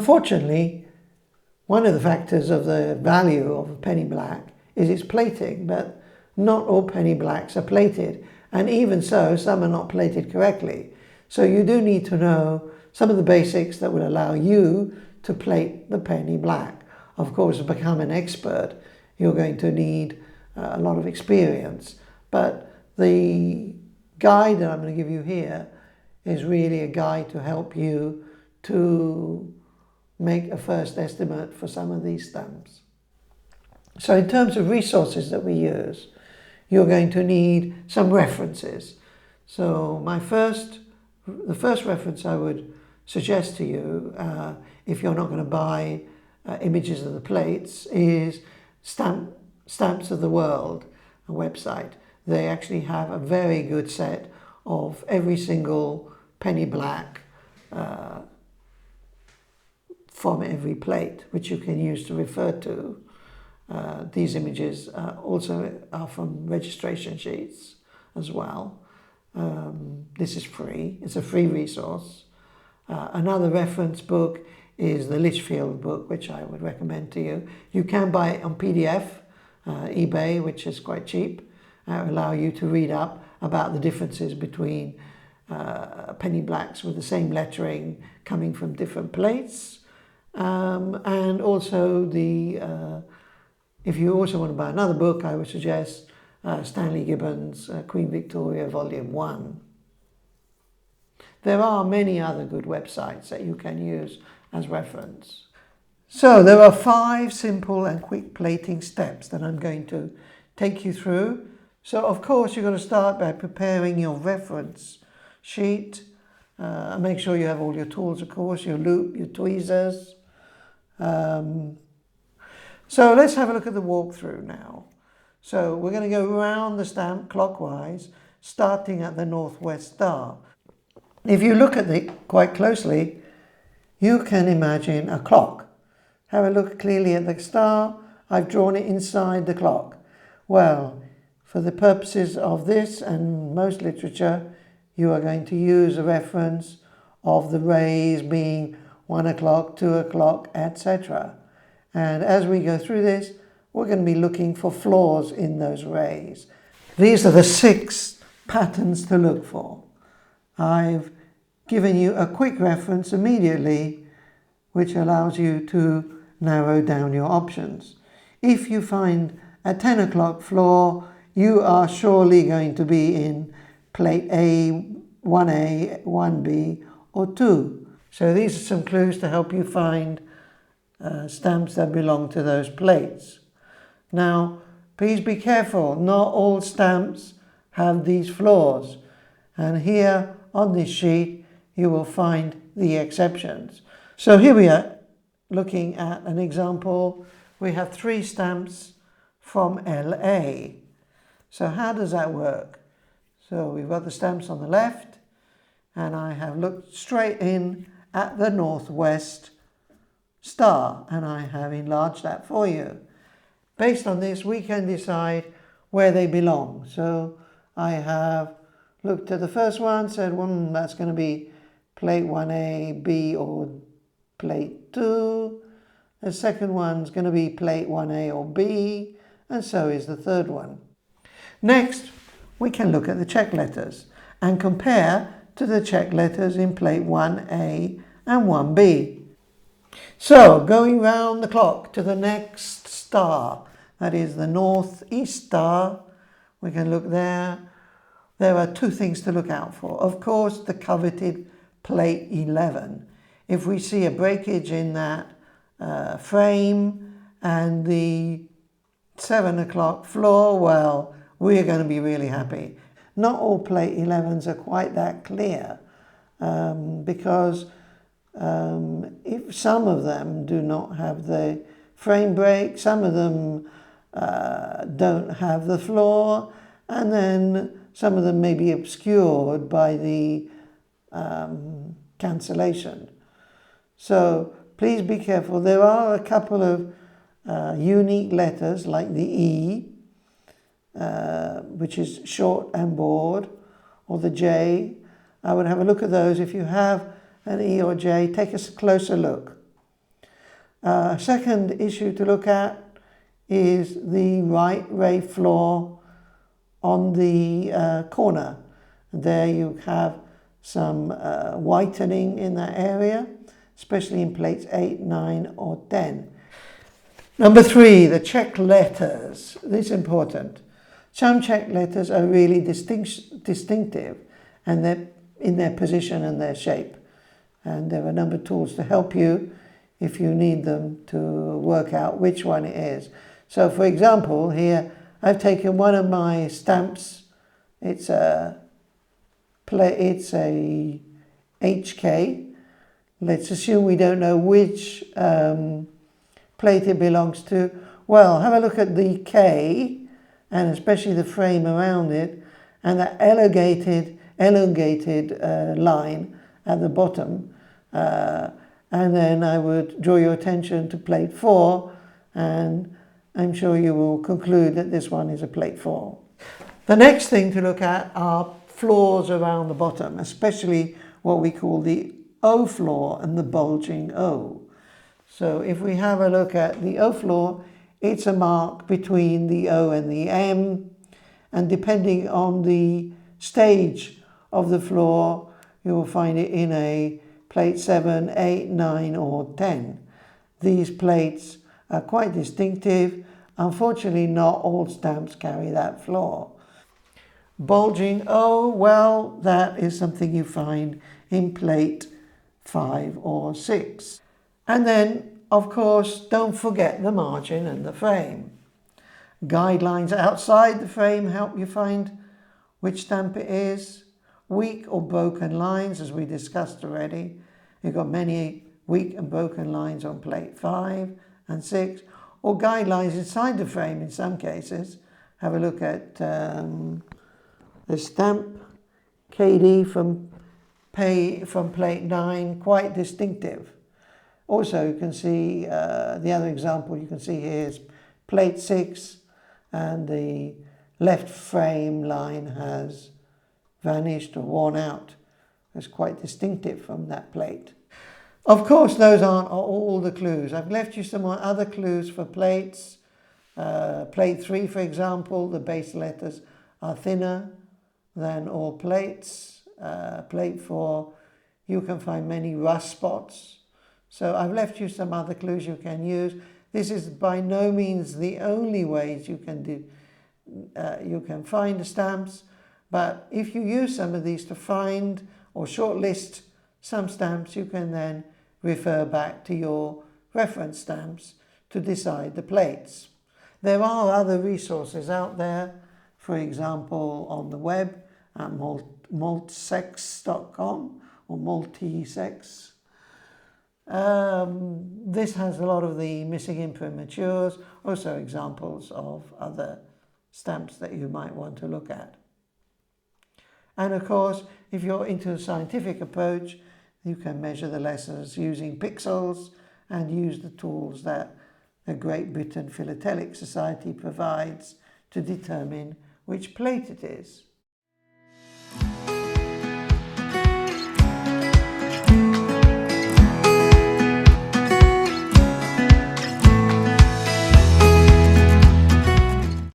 Unfortunately, one of the factors of the value of a penny black is its plating, but not all penny blacks are plated. And even so, some are not plated correctly. So you do need to know some of the basics that will allow you to plate the penny black. Of course, to become an expert, you're going to need a lot of experience. But the guide that I'm going to give you here is really a guide to help you to make a first estimate for some of these stamps. So in terms of resources that we use, you're going to need some references. So the first reference I would suggest to you, if you're not going to buy images of the plates, is Stamps of the World, a website. They actually have a very good set of every single penny black from every plate, which you can use to refer to. These images also are from registration sheets as well. This is free. It's a free resource. Another reference book is the Litchfield book, which I would recommend to you. You can buy it on PDF, eBay, which is quite cheap. Allow you to read up about the differences between penny blacks with the same lettering coming from different plates. And also if you also want to buy another book, I would suggest Stanley Gibbons' Queen Victoria Volume 1. There are many other good websites that you can use as reference. So there are 5 simple and quick plating steps that I'm going to take you through. So of course you're going to start by preparing your reference sheet. Make sure you have all your tools, of course, your loop, your tweezers. So let's have a look at the walkthrough now. So we're going to go around the stamp clockwise, starting at the northwest star. If you look at it quite closely, you can imagine a clock. Have a look clearly at the star. I've drawn it inside the clock. Well, for the purposes of this and most literature, you are going to use a reference of the rays being 1 o'clock, 2 o'clock, etc. And as we go through this, we're going to be looking for flaws in those rays. These are the 6 patterns to look for. I've given you a quick reference immediately, which allows you to narrow down your options. If you find a 10 o'clock flaw, you are surely going to be in plate A, 1A, 1B, or 2. So these are some clues to help you find stamps that belong to those plates. Now, please be careful. Not all stamps have these flaws. And here on this sheet, you will find the exceptions. So here we are looking at an example. We have 3 stamps from LA. So how does that work? So we've got the stamps on the left, and I have looked straight in at the northwest star, and I have enlarged that for you. Based on this, we can decide where they belong. So I have looked at the first one, said, well, that's going to be plate 1A, B, or plate 2. The second one's going to be plate 1A or B, and so is the third one. Next, we can look at the check letters and compare to the check letters in plate 1A and 1B. So, going round the clock to the next star, that is the northeast star, we can look there. There are 2 things to look out for. Of course, the coveted plate 11. If we see a breakage in that frame and the 7 o'clock floor, well, we're going to be really happy. Not all plate 11s are quite that clear because if some of them do not have the frame break, some of them don't have the floor, and then some of them may be obscured by the cancellation. So please be careful. There are a couple of unique letters like the E, which is short and broad, or the J. I would have a look at those. If you have an E or J, take a closer look. Second issue to look at is the right ray flaw on the corner. And there you have some whitening in that area, especially in plates 8, 9 or 10. Number 3, the check letters. This is important. Some check letters are really distinctive, and they're in their position and their shape. And there are a number of tools to help you if you need them to work out which one it is. So for example, here I've taken one of my stamps. It's a HK. Let's assume we don't know which plate it belongs to. Well, have a look at the K, and especially the frame around it, and that elongated line at the bottom. And then I would draw your attention to plate 4, and I'm sure you will conclude that this one is a plate 4. The next thing to look at are flaws around the bottom, especially what we call the O flaw and the bulging O. So if we have a look at the O flaw, it's a mark between the O and the M, and depending on the stage of the flaw, you will find it in a plate 7, 8, 9 or 10. These plates are quite distinctive. Unfortunately, not all stamps carry that flaw. Bulging O, well, that is something you find in plate 5 or 6. And then, of course, don't forget the margin and the frame. Guidelines outside the frame help you find which stamp it is. Weak or broken lines, as we discussed already. You've got many weak and broken lines on plate 5 and 6, or guidelines inside the frame in some cases. Have a look at the stamp KD from plate 9, quite distinctive. Also, you can see the other example you can see here is plate 6, and the left frame line has vanished or worn out. It's quite distinctive from that plate. Of course, those aren't all the clues. I've left you some more other clues for plates. Plate 3, for example, the base letters are thinner than all plates. Plate 4, you can find many rust spots. So I've left you some other clues you can use. This is by no means the only ways you can find the stamps, but if you use some of these to find or shortlist some stamps, you can then refer back to your reference stamps to decide the plates. There are other resources out there, for example, on the web at maltsex.com or Maltesex. This has a lot of the missing imprimatures, also examples of other stamps that you might want to look at. And of course, if you're into a scientific approach, you can measure the letters using pixels and use the tools that the Great Britain Philatelic Society provides to determine which plate it is.